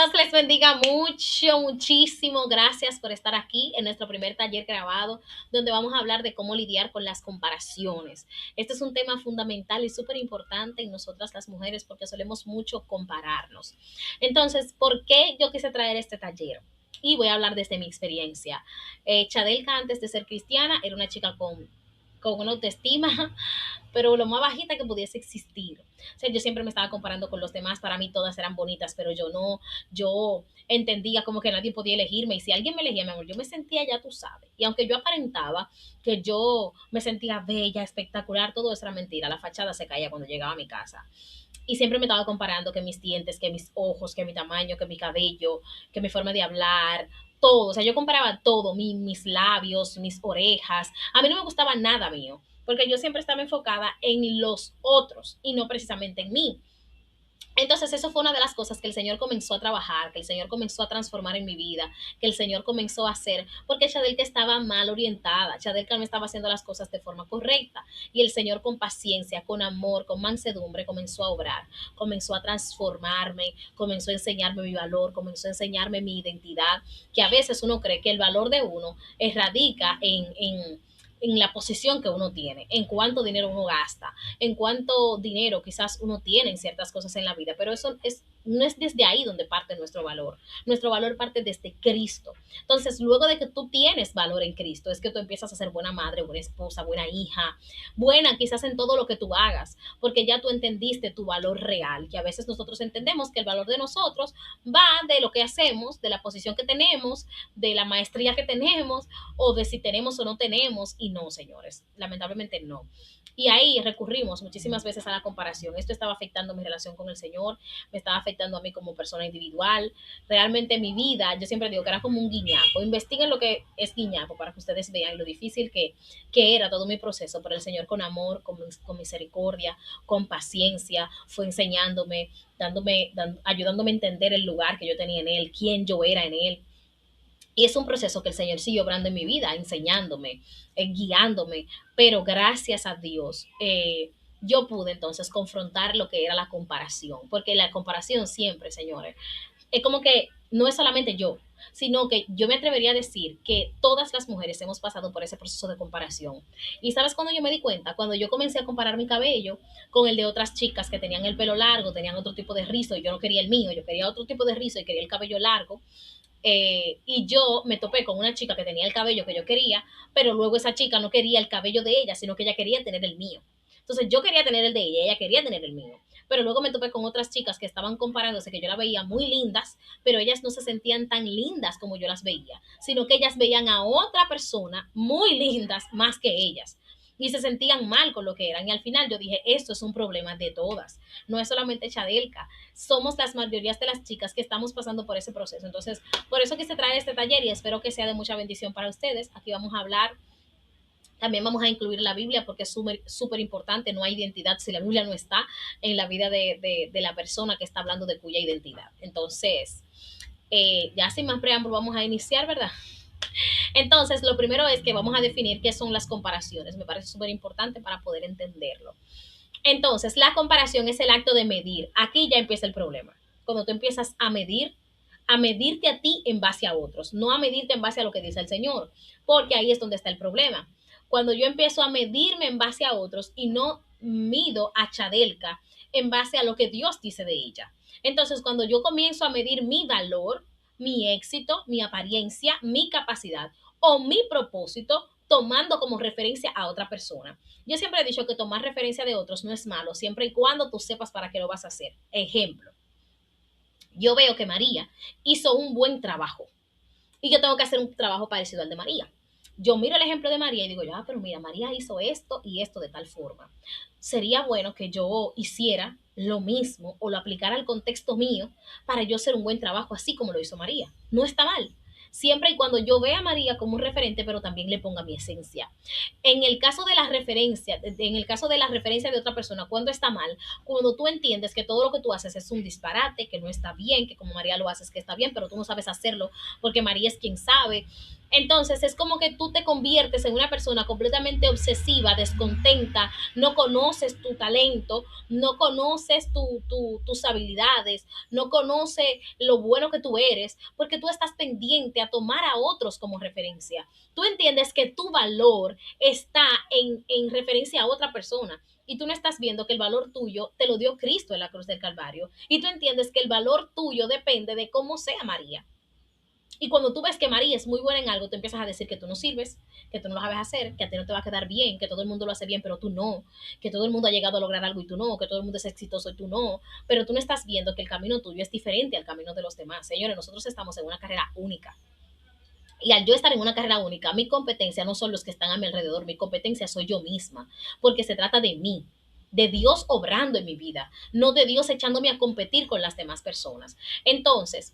Dios les bendiga mucho, muchísimo. Gracias por estar aquí en nuestro primer taller grabado, donde vamos a hablar de cómo lidiar con las comparaciones. Este es un tema fundamental y súper importante en nosotras las mujeres porque solemos mucho compararnos. Entonces, ¿por qué yo quise traer este taller? Y voy a hablar desde mi experiencia. Chadelka, antes de ser cristiana, era una chica con una autoestima pero lo más bajita que pudiese existir. O sea, yo siempre me estaba comparando con los demás, para mí todas eran bonitas, pero yo no, yo entendía como que nadie podía elegirme y si alguien me elegía, mi amor, yo me sentía, ya tú sabes. Y aunque yo aparentaba que yo me sentía bella, espectacular, todo eso era mentira, la fachada se caía cuando llegaba a mi casa. Y siempre me estaba comparando que mis dientes, que mis ojos, que mi tamaño, que mi cabello, que mi forma de hablar, todo. O sea, yo comparaba todo, mis labios, mis orejas. A mí no me gustaba nada mío, porque yo siempre estaba enfocada en los otros y no precisamente en mí. Entonces, eso fue una de las cosas que el Señor comenzó a trabajar, que el Señor comenzó a transformar en mi vida, que el Señor comenzó a hacer, porque Chadelka estaba mal orientada, Chadelka no estaba haciendo las cosas de forma correcta, y el Señor con paciencia, con amor, con mansedumbre comenzó a obrar, comenzó a transformarme, comenzó a enseñarme mi valor, comenzó a enseñarme mi identidad, que a veces uno cree que el valor de uno radica en la posición que uno tiene, en cuánto dinero uno gasta, en cuánto dinero quizás uno tiene en ciertas cosas en la vida, pero eso no es desde ahí donde parte nuestro valor. Nuestro valor parte desde Cristo. Entonces, luego de que tú tienes valor en Cristo, es que tú empiezas a ser buena madre, buena esposa, buena hija, buena quizás en todo lo que tú hagas, porque ya tú entendiste tu valor real, que a veces nosotros entendemos que el valor de nosotros va de lo que hacemos, de la posición que tenemos, de la maestría que tenemos, o de si tenemos o no tenemos, y no, señores, lamentablemente no. Y ahí recurrimos muchísimas veces a la comparación. Esto estaba afectando mi relación con el Señor, me estaba afectando a mí como persona individual. Realmente mi vida, yo siempre digo que era como un guiñapo. Investiguen lo que es guiñapo para que ustedes vean lo difícil que era todo mi proceso, pero el Señor con amor, con misericordia, con paciencia, fue enseñándome, ayudándome a entender el lugar que yo tenía en Él, quién yo era en Él. Y es un proceso que el Señor sigue obrando en mi vida, enseñándome, guiándome, pero gracias a Dios yo pude entonces confrontar lo que era la comparación, porque la comparación siempre, señores, es como que no es solamente yo, sino que yo me atrevería a decir que todas las mujeres hemos pasado por ese proceso de comparación. Y sabes cuando yo me di cuenta, cuando yo comencé a comparar mi cabello con el de otras chicas que tenían el pelo largo, tenían otro tipo de rizo y yo no quería el mío, yo quería otro tipo de rizo y quería el cabello largo, y yo me topé con una chica que tenía el cabello que yo quería, pero luego esa chica no quería el cabello de ella, sino que ella quería tener el mío. Entonces yo quería tener el de ella quería tener el mío. Pero luego me topé con otras chicas que estaban comparándose, que yo las veía muy lindas, pero ellas no se sentían tan lindas como yo las veía, sino que ellas veían a otra persona muy lindas más que ellas y se sentían mal con lo que eran. Y al final yo dije, esto es un problema de todas, no es solamente Chadelka, somos las mayorías de las chicas que estamos pasando por ese proceso. Entonces, por eso quise traer este taller y espero que sea de mucha bendición para ustedes. Aquí vamos a hablar, también vamos a incluir la Biblia porque es súper importante, no hay identidad si la Biblia no está en la vida de la persona que está hablando de cuya identidad. Entonces, ya sin más preámbulo vamos a iniciar, ¿verdad? Entonces, lo primero es que vamos a definir qué son las comparaciones. Me parece súper importante para poder entenderlo. Entonces, la comparación es el acto de medir. Aquí ya empieza el problema. Cuando tú empiezas a medirte a ti en base a otros, no a medirte en base a lo que dice el Señor, porque ahí es donde está el problema. Cuando yo empiezo a medirme en base a otros y no mido a Chadelka en base a lo que Dios dice de ella. Entonces, cuando yo comienzo a medir mi valor, mi éxito, mi apariencia, mi capacidad o mi propósito, tomando como referencia a otra persona. Yo siempre he dicho que tomar referencia de otros no es malo, siempre y cuando tú sepas para qué lo vas a hacer. Ejemplo, yo veo que María hizo un buen trabajo y yo tengo que hacer un trabajo parecido al de María. Yo miro el ejemplo de María y digo, ya, pero mira, María hizo esto y esto de tal forma. Sería bueno que yo hiciera lo mismo o lo aplicara al contexto mío para yo hacer un buen trabajo así como lo hizo María. No está mal. siempre y cuando yo vea a María como un referente, pero también le ponga mi esencia. En el caso de la referencia, en el caso de la referencia de otra persona, cuando está mal, cuando tú entiendes que todo lo que tú haces es un disparate, que no está bien, que como María lo haces que está bien, pero tú no sabes hacerlo porque María es quien sabe. Entonces es como que tú te conviertes en una persona completamente obsesiva, descontenta, no conoces tu talento, no conoces tus habilidades, no conoces lo bueno que tú eres, porque tú estás pendiente a tomar a otros como referencia. Tú entiendes que tu valor está en referencia a otra persona. Y tú no estás viendo que el valor tuyo te lo dio Cristo en la cruz del Calvario. Y tú entiendes que el valor tuyo depende de cómo sea María. Y cuando tú ves que María es muy buena en algo, tú empiezas a decir que tú no sirves, que tú no lo sabes hacer, que a ti no te va a quedar bien, que todo el mundo lo hace bien, pero tú no, que todo el mundo ha llegado a lograr algo y tú no, que todo el mundo es exitoso y tú no, pero tú no estás viendo que el camino tuyo es diferente al camino de los demás. Señores, nosotros estamos en una carrera única. Y al yo estar en una carrera única, mi competencia no son los que están a mi alrededor, mi competencia soy yo misma, porque se trata de mí, de Dios obrando en mi vida, no de Dios echándome a competir con las demás personas. Entonces,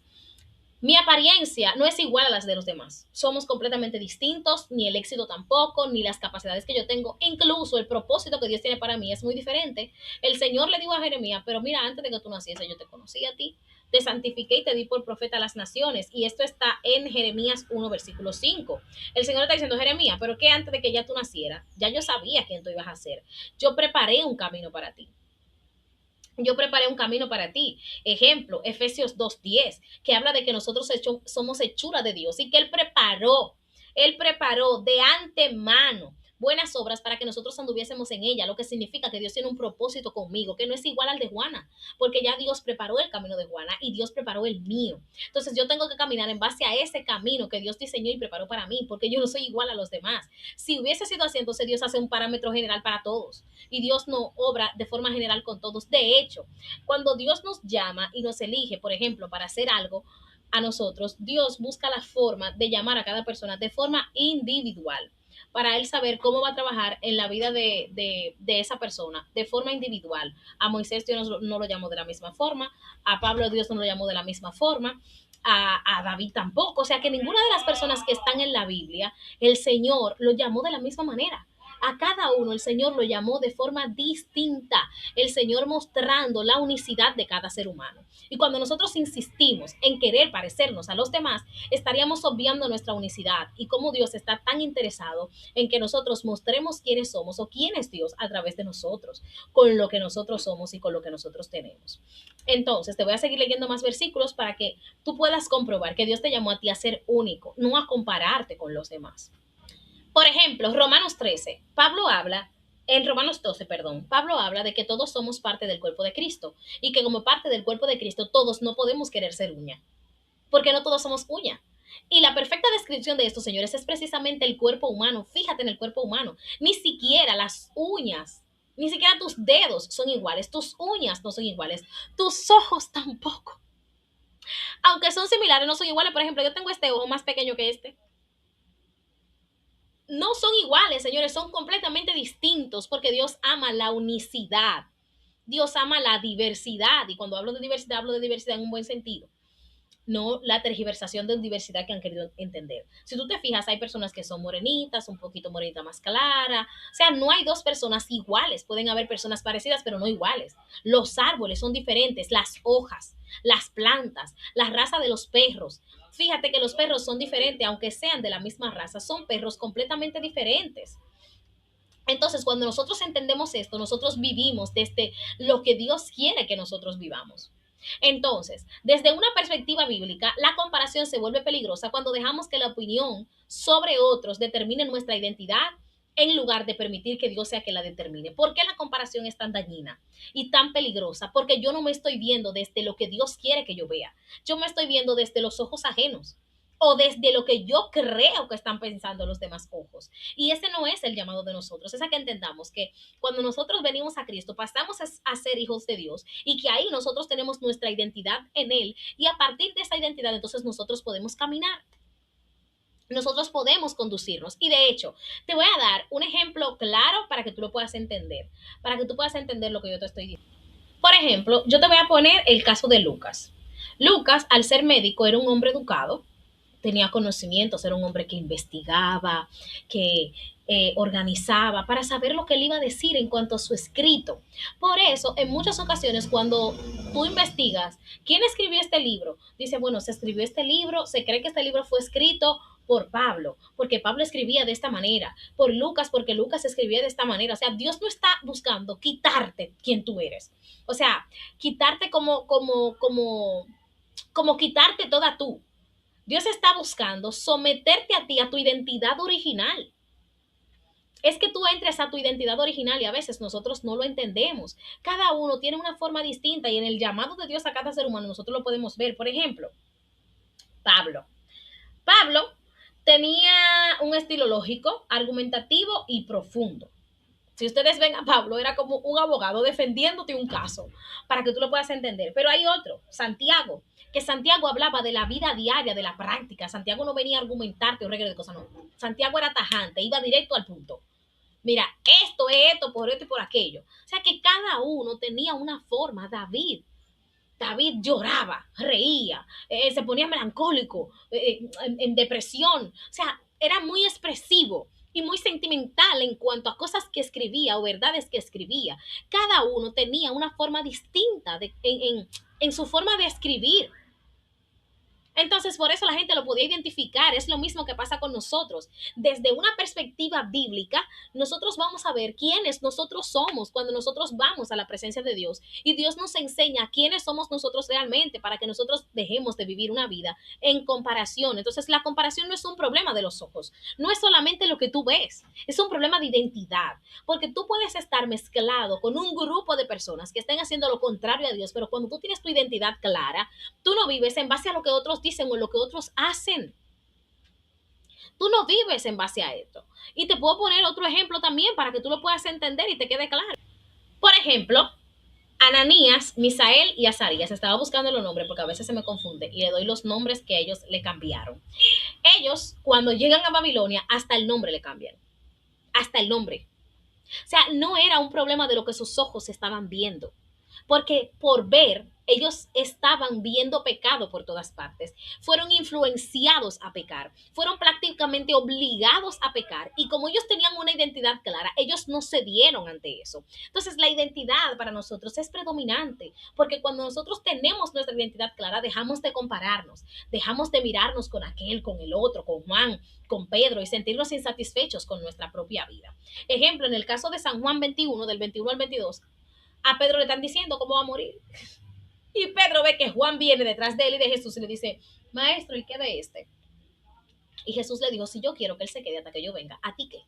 mi apariencia no es igual a las de los demás. Somos completamente distintos, ni el éxito tampoco, ni las capacidades que yo tengo. Incluso el propósito que Dios tiene para mí es muy diferente. El Señor le dijo a Jeremías, pero mira, antes de que tú nacieses, yo te conocí a ti, te santifiqué y te di por profeta a las naciones. Y esto está en Jeremías 1, versículo 5. El Señor está diciendo, Jeremías, pero que antes de que ya tú nacieras, ya yo sabía quién tú ibas a ser. Yo preparé un camino para ti. Yo preparé un camino para ti. Ejemplo, Efesios 2:10, que habla de que nosotros somos hechura de Dios y que Él preparó de antemano buenas obras para que nosotros anduviésemos en ella, lo que significa que Dios tiene un propósito conmigo, que no es igual al de Juana, porque ya Dios preparó el camino de Juana y Dios preparó el mío. Entonces yo tengo que caminar en base a ese camino que Dios diseñó y preparó para mí, porque yo no soy igual a los demás. Si hubiese sido así, entonces Dios hace un parámetro general para todos y Dios no obra de forma general con todos. De hecho, cuando Dios nos llama y nos elige, por ejemplo, para hacer algo a nosotros, Dios busca la forma de llamar a cada persona de forma individual para él saber cómo va a trabajar en la vida de esa persona de forma individual. A Moisés Dios no lo llamó de la misma forma, a Pablo Dios no lo llamó de la misma forma, a David tampoco. O sea que ninguna de las personas que están en la Biblia, el Señor lo llamó de la misma manera. A cada uno el Señor lo llamó de forma distinta, el Señor mostrando la unicidad de cada ser humano. Y cuando nosotros insistimos en querer parecernos a los demás, estaríamos obviando nuestra unicidad y cómo Dios está tan interesado en que nosotros mostremos quiénes somos o quién es Dios a través de nosotros, con lo que nosotros somos y con lo que nosotros tenemos. Entonces, te voy a seguir leyendo más versículos para que tú puedas comprobar que Dios te llamó a ti a ser único, no a compararte con los demás. Por ejemplo, Romanos 13, Pablo habla, en Romanos 12, perdón, Pablo habla de que todos somos parte del cuerpo de Cristo y que como parte del cuerpo de Cristo todos no podemos querer ser uña, porque no todos somos uña. Y la perfecta descripción de esto, señores, es precisamente el cuerpo humano. Fíjate en el cuerpo humano. Ni siquiera las uñas, ni siquiera tus dedos son iguales, tus uñas no son iguales, tus ojos tampoco. Aunque son similares, no son iguales. Por ejemplo, yo tengo este ojo más pequeño que este. No son iguales, señores, son completamente distintos porque Dios ama la unicidad. Dios ama la diversidad. Y cuando hablo de diversidad en un buen sentido, no la tergiversación de diversidad que han querido entender. Si tú te fijas, hay personas que son morenitas, un poquito morenita más clara. O sea, no hay dos personas iguales. Pueden haber personas parecidas, pero no iguales. Los árboles son diferentes, las hojas, las plantas, la raza de los perros. Fíjate que los perros son diferentes, aunque sean de la misma raza, son perros completamente diferentes. Entonces, cuando nosotros entendemos esto, nosotros vivimos desde lo que Dios quiere que nosotros vivamos. Entonces, desde una perspectiva bíblica, la comparación se vuelve peligrosa cuando dejamos que la opinión sobre otros determine nuestra identidad en lugar de permitir que Dios sea que la determine. ¿Por qué la comparación es tan dañina y tan peligrosa? Porque yo no me estoy viendo desde lo que Dios quiere que yo vea. Yo me estoy viendo desde los ojos ajenos o desde lo que yo creo que están pensando los demás ojos. Y ese no es el llamado de nosotros. Es a que entendamos que cuando nosotros venimos a Cristo, pasamos a ser hijos de Dios y que ahí nosotros tenemos nuestra identidad en Él y a partir de esa identidad entonces nosotros podemos caminar. Nosotros podemos conducirnos. Y de hecho, te voy a dar un ejemplo claro para que tú lo puedas entender, para que tú puedas entender lo que yo te estoy diciendo. Por ejemplo, yo te voy a poner el caso de Lucas. Lucas, al ser médico, era un hombre educado, tenía conocimientos, era un hombre que investigaba, que organizaba para saber lo que él iba a decir en cuanto a su escrito. Por eso, en muchas ocasiones, cuando tú investigas quién escribió este libro, dice, bueno, se escribió este libro, se cree que este libro fue escrito por Pablo, porque Pablo escribía de esta manera, por Lucas, porque Lucas escribía de esta manera. O sea, Dios no está buscando quitarte quien tú eres. O sea, quitarte como quitarte toda tú. Dios está buscando someterte a ti, a tu identidad original. Es que tú entres a tu identidad original y a veces nosotros no lo entendemos. Cada uno tiene una forma distinta y en el llamado de Dios a cada ser humano nosotros lo podemos ver. Por ejemplo, Pablo. Pablo tenía un estilo lógico, argumentativo y profundo. Si ustedes ven a Pablo, era como un abogado defendiéndote un caso para que tú lo puedas entender. Pero hay otro, Santiago, que Santiago hablaba de la vida diaria, de la práctica. Santiago no venía a argumentarte un regalo de cosas, no. Santiago era tajante, iba directo al punto. Mira, esto es esto, por esto y por aquello. O sea que cada uno tenía una forma. David lloraba, reía, se ponía melancólico, en depresión. O sea, era muy expresivo y muy sentimental en cuanto a cosas que escribía o verdades que escribía. Cada uno tenía una forma distinta en su forma de escribir. Entonces, por eso la gente lo podía identificar. Es lo mismo que pasa con nosotros. Desde una perspectiva bíblica, nosotros vamos a ver quiénes nosotros somos cuando nosotros vamos a la presencia de Dios. Y Dios nos enseña quiénes somos nosotros realmente para que nosotros dejemos de vivir una vida en comparación. Entonces, la comparación no es un problema de los ojos. No es solamente lo que tú ves. Es un problema de identidad. Porque tú puedes estar mezclado con un grupo de personas que estén haciendo lo contrario a Dios, pero cuando tú tienes tu identidad clara, tú no vives en base a lo que otros dicen o lo que otros hacen. Tú no vives en base a esto. Y te puedo poner otro ejemplo también para que tú lo puedas entender y te quede claro. Por ejemplo, Ananías, Misael y Azarías. Estaba buscando los nombres porque a veces se me confunde y le doy los nombres que ellos le cambiaron. Ellos, cuando llegan a Babilonia, hasta el nombre le cambian. Hasta el nombre. O sea, no era un problema de lo que sus ojos estaban viendo, porque por ver, ellos estaban viendo pecado por todas partes, fueron influenciados a pecar, fueron prácticamente obligados a pecar y como ellos tenían una identidad clara, ellos no cedieron ante eso. Entonces la identidad para nosotros es predominante, porque cuando nosotros tenemos nuestra identidad clara, dejamos de compararnos, dejamos de mirarnos con aquel, con el otro, con Juan, con Pedro y sentirnos insatisfechos con nuestra propia vida. Ejemplo, en el caso de San Juan 21, del 21 al 22, a Pedro le están diciendo cómo va a morir. Y Pedro ve que Juan viene detrás de él y de Jesús y le dice, maestro, ¿y qué de este? Y Jesús le dijo, si yo quiero que él se quede hasta que yo venga, ¿a ti qué?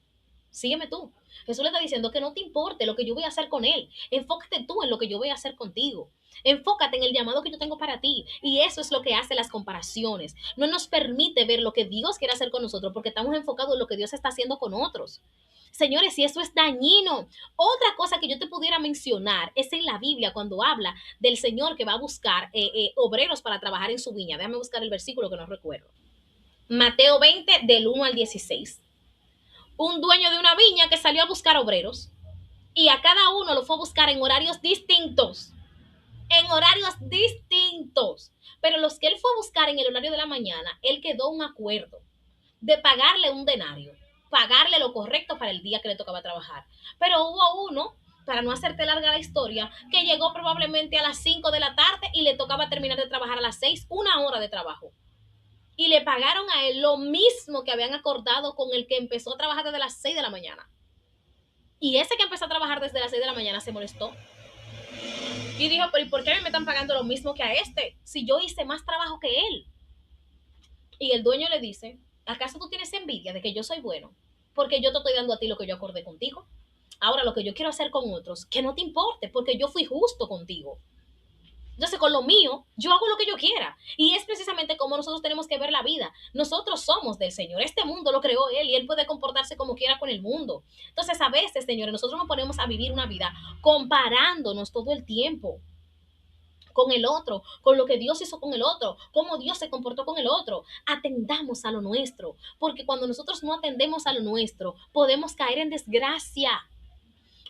Sígueme tú. Jesús le está diciendo que no te importe lo que yo voy a hacer con él. Enfócate tú en lo que yo voy a hacer contigo. Enfócate en el llamado que yo tengo para ti. Y eso es lo que hace las comparaciones. No nos permite ver lo que Dios quiere hacer con nosotros porque estamos enfocados en lo que Dios está haciendo con otros. Señores, si eso es dañino. Otra cosa que yo te pudiera mencionar es en la Biblia cuando habla del Señor que va a buscar obreros para trabajar en su viña. Déjame buscar el versículo que no recuerdo. Mateo 20 del 1 al 16. Un dueño de una viña que salió a buscar obreros y a cada uno lo fue a buscar en horarios distintos. En horarios distintos. Pero los que él fue a buscar en el horario de la mañana, él quedó un acuerdo de pagarle un denario, pagarle lo correcto para el día que le tocaba trabajar. Pero hubo uno, para no hacerte larga la historia, que llegó probablemente a las 5 de la tarde y le tocaba terminar de trabajar a las 6, una hora de trabajo. Y le pagaron a él lo mismo que habían acordado con el que empezó a trabajar desde las 6 de la mañana. Y ese que empezó a trabajar desde las 6 de la mañana se molestó. Y dijo, pero ¿y por qué me están pagando lo mismo que a este? Si yo hice más trabajo que él. Y el dueño le dice, ¿acaso tú tienes envidia de que yo soy bueno? Porque yo te estoy dando a ti lo que yo acordé contigo. Ahora lo que yo quiero hacer con otros, que no te importe, porque yo fui justo contigo. Entonces, con lo mío, yo hago lo que yo quiera. Y es precisamente como nosotros tenemos que ver la vida. Nosotros somos del Señor. Este mundo lo creó Él y Él puede comportarse como quiera con el mundo. Entonces, a veces, señores, nosotros nos ponemos a vivir una vida comparándonos todo el tiempo con el otro, con lo que Dios hizo con el otro, cómo Dios se comportó con el otro. Atendamos a lo nuestro, porque cuando nosotros no atendemos a lo nuestro, podemos caer en desgracia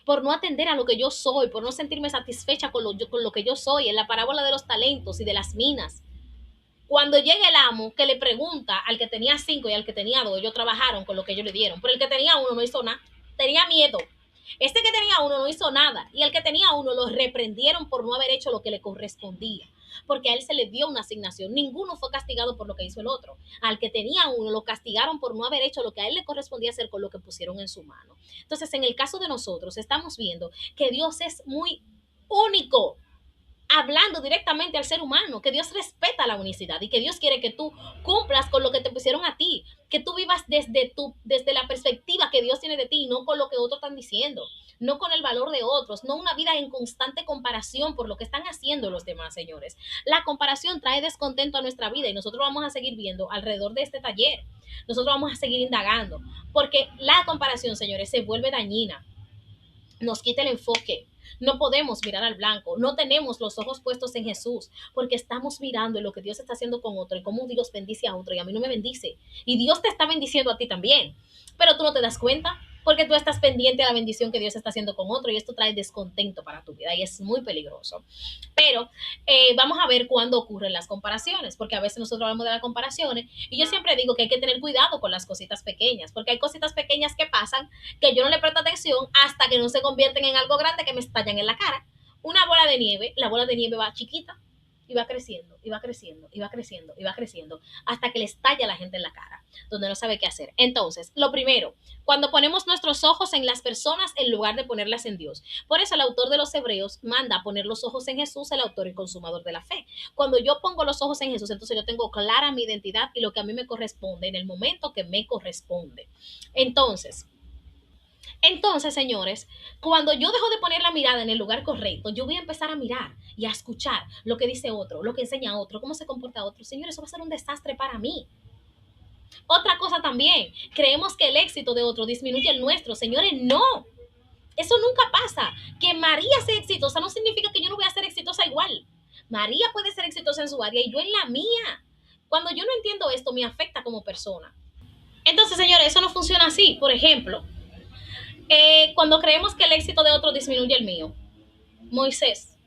por no atender a lo que yo soy, por no sentirme satisfecha con lo que yo soy, en la parábola de los talentos y de las minas. Cuando llega el amo, que le pregunta al que tenía 5 y al que tenía 2, ellos trabajaron con lo que ellos le dieron, pero el que tenía 1 no hizo nada, tenía miedo. Este que tenía 1 no hizo nada y el que tenía 1 lo reprendieron por no haber hecho lo que le correspondía, porque a él se le dio una asignación. Ninguno fue castigado por lo que hizo el otro. Al que tenía 1 lo castigaron por no haber hecho lo que a él le correspondía hacer con lo que pusieron en su mano. Entonces, en el caso de nosotros, estamos viendo que Dios es muy único, hablando directamente al ser humano, que Dios respeta la unicidad y que Dios quiere que tú cumplas con lo que te pusieron a ti, que tú vivas desde la perspectiva que Dios tiene de ti y no con lo que otros están diciendo, no con el valor de otros, no una vida en constante comparación por lo que están haciendo los demás, señores. La comparación trae descontento a nuestra vida y nosotros vamos a seguir viendo alrededor de este taller. Nosotros vamos a seguir indagando, porque la comparación, señores, se vuelve dañina, nos quita el enfoque. No podemos mirar al blanco, no tenemos los ojos puestos en Jesús, porque estamos mirando en lo que Dios está haciendo con otro y cómo Dios bendice a otro y a mí no me bendice. Y Dios te está bendiciendo a ti también, pero tú no te das cuenta porque tú estás pendiente a la bendición que Dios está haciendo con otro y esto trae descontento para tu vida y es muy peligroso. Pero vamos a ver cuándo ocurren las comparaciones, porque a veces nosotros hablamos de las comparaciones y yo siempre digo que hay que tener cuidado con las cositas pequeñas, porque hay cositas pequeñas que pasan que yo no le presto atención hasta que no se convierten en algo grande que me estallan en la cara. Una bola de nieve, la bola de nieve va chiquita y va creciendo, y va creciendo, y va creciendo, y va creciendo, hasta que le estalla a la gente en la cara, donde no sabe qué hacer. Entonces, lo primero, cuando ponemos nuestros ojos en las personas en lugar de ponerlas en Dios. Por eso el autor de los Hebreos manda a poner los ojos en Jesús, el autor y consumador de la fe. Cuando yo pongo los ojos en Jesús, entonces yo tengo clara mi identidad y lo que a mí me corresponde en el momento que me corresponde. Entonces, señores, cuando yo dejo de poner la mirada en el lugar correcto, yo voy a empezar a mirar y a escuchar lo que dice otro, lo que enseña otro, cómo se comporta otro. Señores, eso va a ser un desastre para mí. Otra cosa también, creemos que el éxito de otro disminuye el nuestro. Señores, no. Eso nunca pasa. Que María sea exitosa no significa que yo no voy a ser exitosa igual. María puede ser exitosa en su área y yo en la mía. Cuando yo no entiendo esto, me afecta como persona. Entonces, señores, eso no funciona así. Por ejemplo, cuando creemos que el éxito de otro disminuye el mío. Moisés.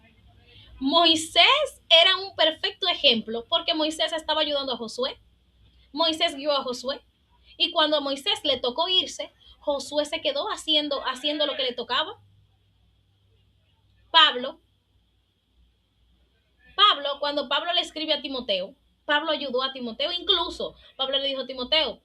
Moisés era un perfecto ejemplo porque Moisés estaba ayudando a Josué. Moisés guió a Josué. Y cuando a Moisés le tocó irse, Josué se quedó haciendo lo que le tocaba. Pablo, cuando Pablo le escribe a Timoteo, Pablo ayudó a Timoteo, incluso Pablo le dijo a Timoteo,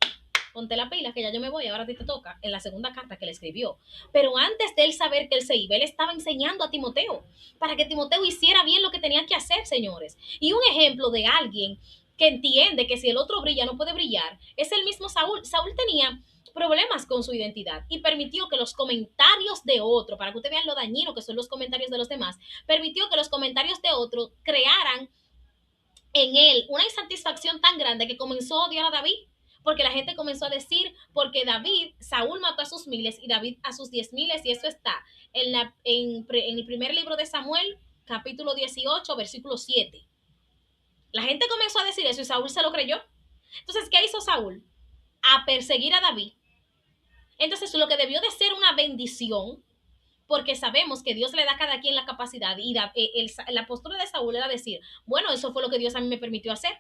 ponte la pila que ya yo me voy, ahora a ti te toca, en la segunda carta que le escribió. Pero antes de él saber que él se iba, él estaba enseñando a Timoteo para que Timoteo hiciera bien lo que tenía que hacer, señores. Y un ejemplo de alguien que entiende que si el otro brilla no puede brillar es el mismo Saúl. Saúl tenía problemas con su identidad y permitió que los comentarios de otro, para que ustedes vean lo dañino que son los comentarios de los demás, permitió que los comentarios de otro crearan en él una insatisfacción tan grande que comenzó a odiar a David, porque la gente comenzó a decir, porque Saúl mató a sus miles y David a sus 10,000, y eso está en el primer libro de Samuel, capítulo 18, versículo 7. La gente comenzó a decir eso y Saúl se lo creyó. Entonces, ¿qué hizo Saúl? A perseguir a David. Entonces, lo que debió de ser una bendición, porque sabemos que Dios le da a cada quien la capacidad, y la postura de Saúl era decir, bueno, eso fue lo que Dios a mí me permitió hacer.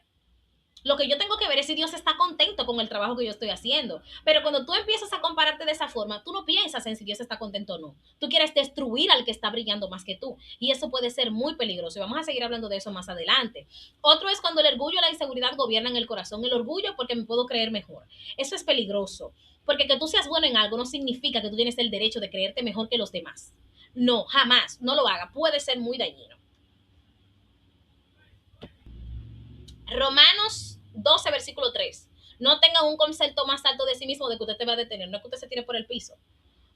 Lo que yo tengo que ver es si Dios está contento con el trabajo que yo estoy haciendo. Pero cuando tú empiezas a compararte de esa forma, tú no piensas en si Dios está contento o no. Tú quieres destruir al que está brillando más que tú. Y eso puede ser muy peligroso. Y vamos a seguir hablando de eso más adelante. Otro es cuando el orgullo y la inseguridad gobiernan el corazón. El orgullo porque me puedo creer mejor. Eso es peligroso. Porque que tú seas bueno en algo no significa que tú tienes el derecho de creerte mejor que los demás. No, jamás. No lo haga. Puede ser muy dañino. Romanos 12, versículo 3. No tenga un concepto más alto de sí mismo de que usted te va a detener. No es que usted se tire por el piso,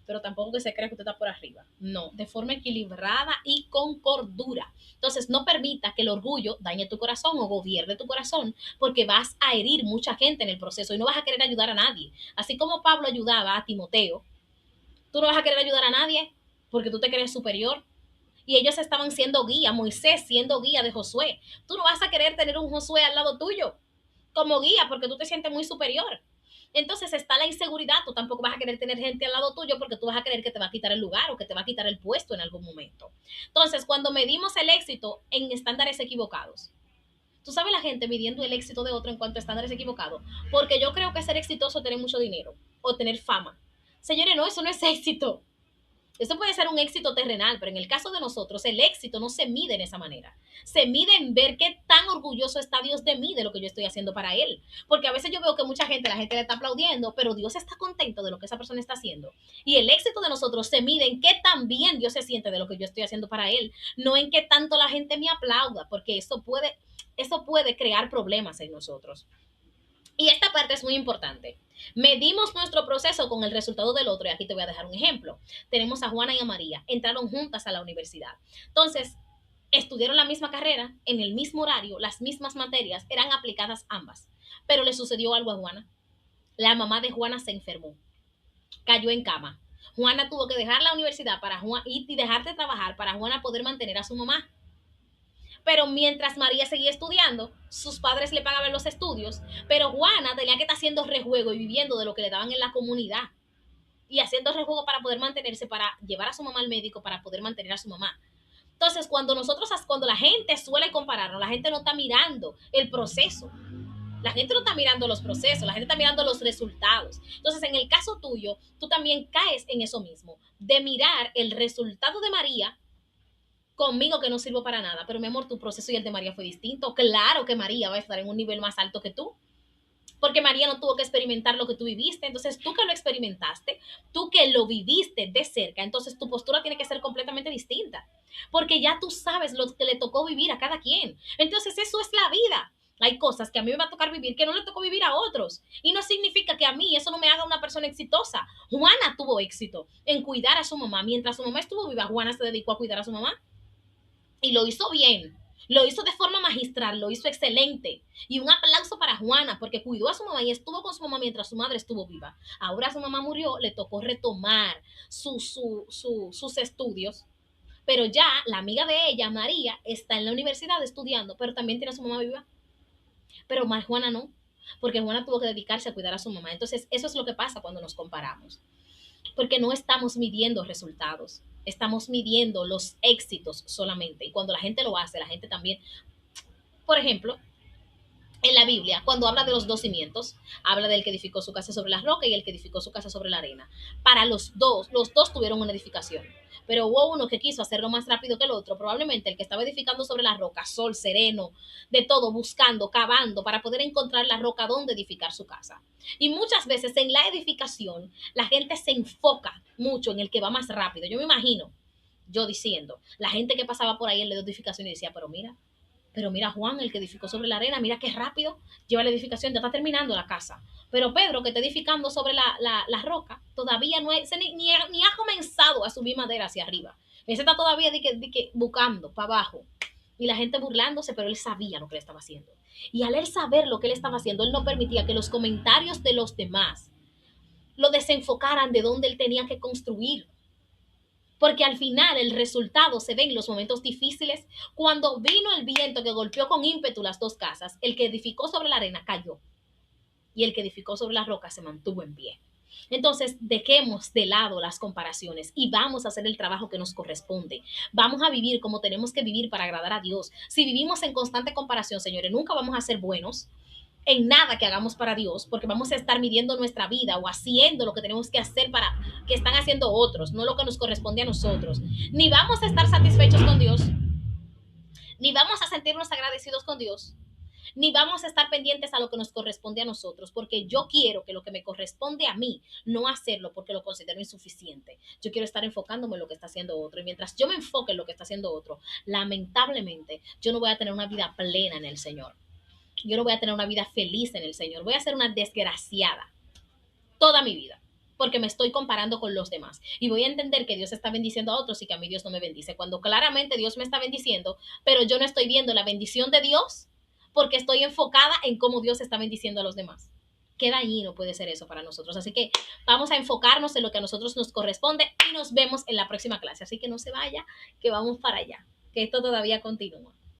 pero tampoco que se crea que usted está por arriba. No, de forma equilibrada y con cordura. Entonces, no permita que el orgullo dañe tu corazón o gobierne tu corazón, porque vas a herir mucha gente en el proceso y no vas a querer ayudar a nadie. Así como Pablo ayudaba a Timoteo, tú no vas a querer ayudar a nadie porque tú te crees superior. Y ellos estaban siendo guía, Moisés siendo guía de Josué. Tú no vas a querer tener un Josué al lado tuyo como guía porque tú te sientes muy superior. Entonces está la inseguridad, tú tampoco vas a querer tener gente al lado tuyo porque tú vas a creer que te va a quitar el lugar o que te va a quitar el puesto en algún momento. Entonces, cuando medimos el éxito en estándares equivocados, Tú sabes la gente midiendo el éxito de otro en cuanto a estándares equivocados, porque yo creo que ser exitoso es tener mucho dinero o tener fama. Señores, no, eso no es éxito. Eso puede ser un éxito terrenal, pero en el caso de nosotros, el éxito no se mide en esa manera. Se mide en ver qué tan orgulloso está Dios de mí, de lo que yo estoy haciendo para Él. Porque a veces yo veo que mucha gente, la gente le está aplaudiendo, pero Dios está contento de lo que esa persona está haciendo. Y el éxito de nosotros se mide en qué tan bien Dios se siente de lo que yo estoy haciendo para Él, no en qué tanto la gente me aplauda, porque eso puede crear problemas en nosotros. Y esta parte es muy importante. Medimos nuestro proceso con el resultado del otro. Y aquí te voy a dejar un ejemplo. Tenemos a Juana y a María. Entraron juntas a la universidad. Entonces, estudiaron la misma carrera, en el mismo horario, las mismas materias, eran aplicadas ambas. Pero le sucedió algo a Juana. La mamá de Juana se enfermó, cayó en cama. Juana tuvo que dejar la universidad para Juana, y dejar de trabajar para Juana poder mantener a su mamá. Pero mientras María seguía estudiando, sus padres le pagaban los estudios, pero Juana tenía que estar haciendo rejuego y viviendo de lo que le daban en la comunidad y haciendo rejuego para poder mantenerse, para llevar a su mamá al médico, para poder mantener a su mamá. Entonces, cuando la gente suele compararnos, la gente no está mirando el proceso. La gente no está mirando los procesos, la gente está mirando los resultados. Entonces, en el caso tuyo, tú también caes en eso mismo, de mirar el resultado de María conmigo que no sirvo para nada, pero mi amor, tu proceso y el de María fue distinto. Claro que María va a estar en un nivel más alto que tú, porque María no tuvo que experimentar lo que tú viviste. Entonces, tú que lo experimentaste, tú que lo viviste de cerca, entonces tu postura tiene que ser completamente distinta, porque ya tú sabes lo que le tocó vivir a cada quien. Entonces, eso es la vida. Hay cosas que a mí me va a tocar vivir que no le tocó vivir a otros. Y no significa que a mí eso no me haga una persona exitosa. Juana tuvo éxito en cuidar a su mamá. Mientras su mamá estuvo viva, Juana se dedicó a cuidar a su mamá. Y lo hizo bien, lo hizo de forma magistral, lo hizo excelente. Y un aplauso para Juana, porque cuidó a su mamá y estuvo con su mamá mientras su madre estuvo viva. Ahora su mamá murió, le tocó retomar sus estudios, pero ya la amiga de ella, María, está en la universidad estudiando, pero también tiene a su mamá viva. Pero más Juana no, porque Juana tuvo que dedicarse a cuidar a su mamá. Entonces, eso es lo que pasa cuando nos comparamos, porque no estamos midiendo resultados, estamos midiendo los éxitos solamente. Y cuando la gente lo hace, la gente también, por ejemplo, en la Biblia, cuando habla de los dos cimientos, habla del que edificó su casa sobre la roca y el que edificó su casa sobre la arena. Para los dos tuvieron una edificación, pero hubo uno que quiso hacerlo más rápido que el otro. Probablemente el que estaba edificando sobre la roca, sol, sereno, de todo, buscando, cavando para poder encontrar la roca donde edificar su casa. Y muchas veces en la edificación, la gente se enfoca mucho en el que va más rápido. Yo me imagino, yo diciendo, la gente que pasaba por ahí en la edificación y decía, pero mira Juan, el que edificó sobre la arena, mira qué rápido lleva la edificación, ya está terminando la casa. Pero Pedro, que está edificando sobre la roca, todavía no es, ni ha comenzado a subir madera hacia arriba. Ese está todavía buscando para abajo. Y la gente burlándose, pero él sabía lo que él estaba haciendo. Y al él saber lo que él estaba haciendo, él no permitía que los comentarios de los demás lo desenfocaran de donde él tenía que construir, porque al final el resultado se ve en los momentos difíciles. Cuando vino el viento que golpeó con ímpetu las dos casas, el que edificó sobre la arena cayó y el que edificó sobre la roca se mantuvo en pie. Entonces, dejemos de lado las comparaciones y vamos a hacer el trabajo que nos corresponde. Vamos a vivir como tenemos que vivir para agradar a Dios. Si vivimos en constante comparación, señores, nunca vamos a ser buenos en nada que hagamos para Dios, porque vamos a estar midiendo nuestra vida o haciendo lo que tenemos que hacer para que están haciendo otros, no lo que nos corresponde a nosotros. Ni vamos a estar satisfechos con Dios, ni vamos a sentirnos agradecidos con Dios, ni vamos a estar pendientes a lo que nos corresponde a nosotros, porque yo quiero que lo que me corresponde a mí, no hacerlo porque lo considero insuficiente. Yo quiero estar enfocándome en lo que está haciendo otro. Y mientras yo me enfoque en lo que está haciendo otro, lamentablemente, yo no voy a tener una vida plena en el Señor. Yo no voy a tener una vida feliz en el Señor. Voy a ser una desgraciada toda mi vida, porque me estoy comparando con los demás. Y voy a entender que Dios está bendiciendo a otros y que a mí Dios no me bendice, cuando claramente Dios me está bendiciendo, pero yo no estoy viendo la bendición de Dios porque estoy enfocada en cómo Dios está bendiciendo a los demás. Qué dañino puede ser eso para nosotros. Así que vamos a enfocarnos en lo que a nosotros nos corresponde y nos vemos en la próxima clase. Así que no se vaya, que vamos para allá, que esto todavía continúa.